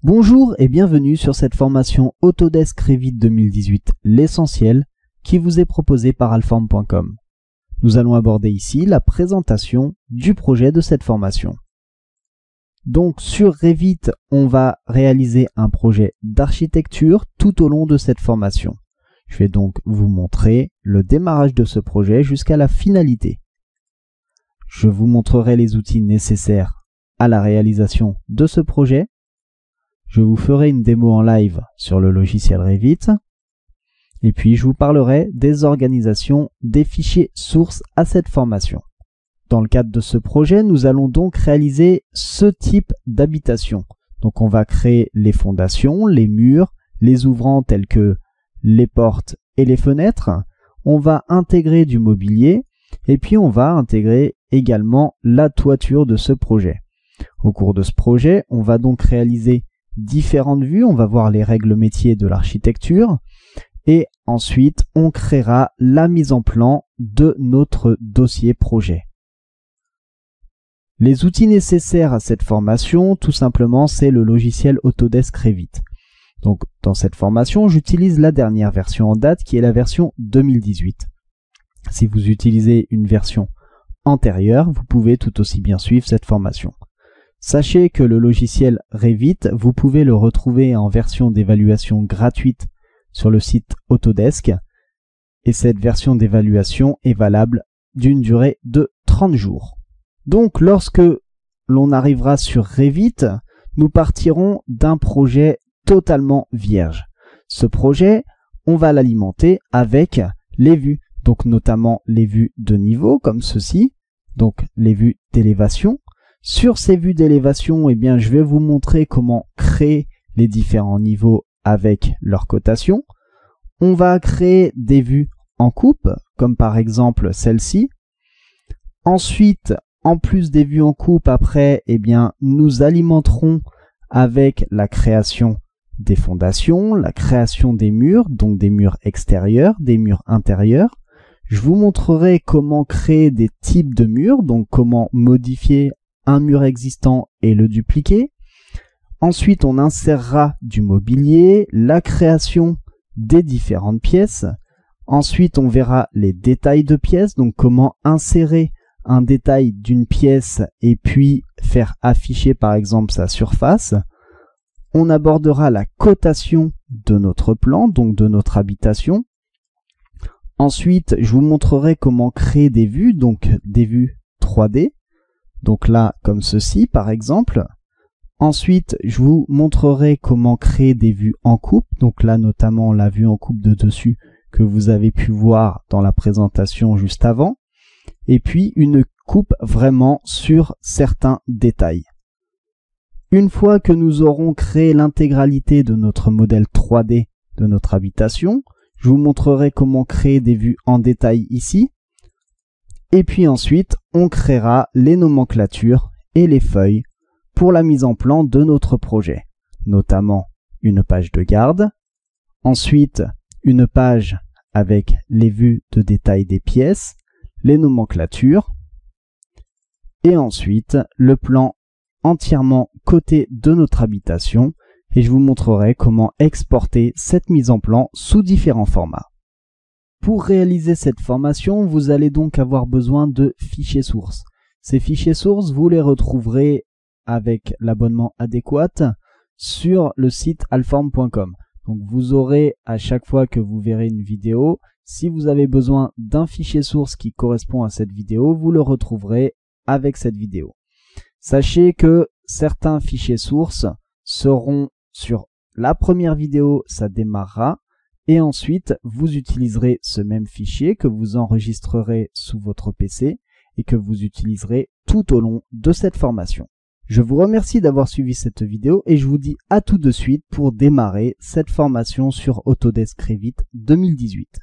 Bonjour et bienvenue sur cette formation Autodesk Revit 2018, l'essentiel, qui vous est proposée par Alform.com. Nous allons aborder ici la présentation du projet de cette formation. Donc sur Revit, on va réaliser un projet d'architecture tout au long de cette formation. Je vais donc vous montrer le démarrage de ce projet jusqu'à la finalité. Je vous montrerai les outils nécessaires à la réalisation de ce projet. Je vous ferai une démo en live sur le logiciel Revit. Et puis je vous parlerai des organisations des fichiers sources à cette formation. Dans le cadre de ce projet, nous allons donc réaliser ce type d'habitation. Donc on va créer les fondations, les murs, les ouvrants tels que les portes et les fenêtres. On va intégrer du mobilier et puis on va intégrer également la toiture de ce projet. Au cours de ce projet, on va donc réaliser différentes vues, on va voir les règles métiers de l'architecture et ensuite on créera la mise en plan de notre dossier projet. Les outils nécessaires à cette formation, tout simplement, c'est le logiciel Autodesk Revit. Donc dans cette formation, j'utilise la dernière version en date qui est la version 2018. Si vous utilisez une version antérieure, vous pouvez tout aussi bien suivre cette formation. Sachez que le logiciel Revit, vous pouvez le retrouver en version d'évaluation gratuite sur le site Autodesk et cette version d'évaluation est valable d'une durée de 30 jours. Donc lorsque l'on arrivera sur Revit, nous partirons d'un projet totalement vierge. Ce projet, on va l'alimenter avec les vues, donc notamment les vues de niveau comme ceci, donc les vues d'élévation. Sur ces vues d'élévation, je vais vous montrer comment créer les différents niveaux avec leur cotation. On va créer des vues en coupe, comme par exemple celle-ci. Ensuite, en plus des vues en coupe, après, nous alimenterons avec la création des fondations, la création des murs, donc des murs extérieurs, des murs intérieurs. Je vous montrerai comment créer des types de murs, donc comment modifier un mur existant et le dupliquer. Ensuite, on insérera du mobilier, la création des différentes pièces. Ensuite, on verra les détails de pièces, donc comment insérer un détail d'une pièce et puis faire afficher par exemple sa surface. On abordera la cotation de notre plan, donc de notre habitation. Ensuite, je vous montrerai comment créer des vues, donc des vues 3D. Donc là, comme ceci, par exemple. Ensuite, je vous montrerai comment créer des vues en coupe. Donc là, notamment la vue en coupe de dessus que vous avez pu voir dans la présentation juste avant. Et puis, une coupe vraiment sur certains détails. Une fois que nous aurons créé l'intégralité de notre modèle 3D de notre habitation, je vous montrerai comment créer des vues en détail ici. Et puis ensuite, on créera les nomenclatures et les feuilles pour la mise en plan de notre projet, notamment une page de garde, ensuite une page avec les vues de détail des pièces, les nomenclatures, et ensuite le plan entièrement coté de notre habitation, et je vous montrerai comment exporter cette mise en plan sous différents formats. Pour réaliser cette formation, vous allez donc avoir besoin de fichiers sources. Ces fichiers sources, vous les retrouverez avec l'abonnement adéquat sur le site alform.com. Donc vous aurez à chaque fois que vous verrez une vidéo, si vous avez besoin d'un fichier source qui correspond à cette vidéo, vous le retrouverez avec cette vidéo. Sachez que certains fichiers sources seront sur la première vidéo, ça démarrera. Et ensuite, vous utiliserez ce même fichier que vous enregistrerez sous votre PC et que vous utiliserez tout au long de cette formation. Je vous remercie d'avoir suivi cette vidéo et je vous dis à tout de suite pour démarrer cette formation sur Autodesk Revit 2018.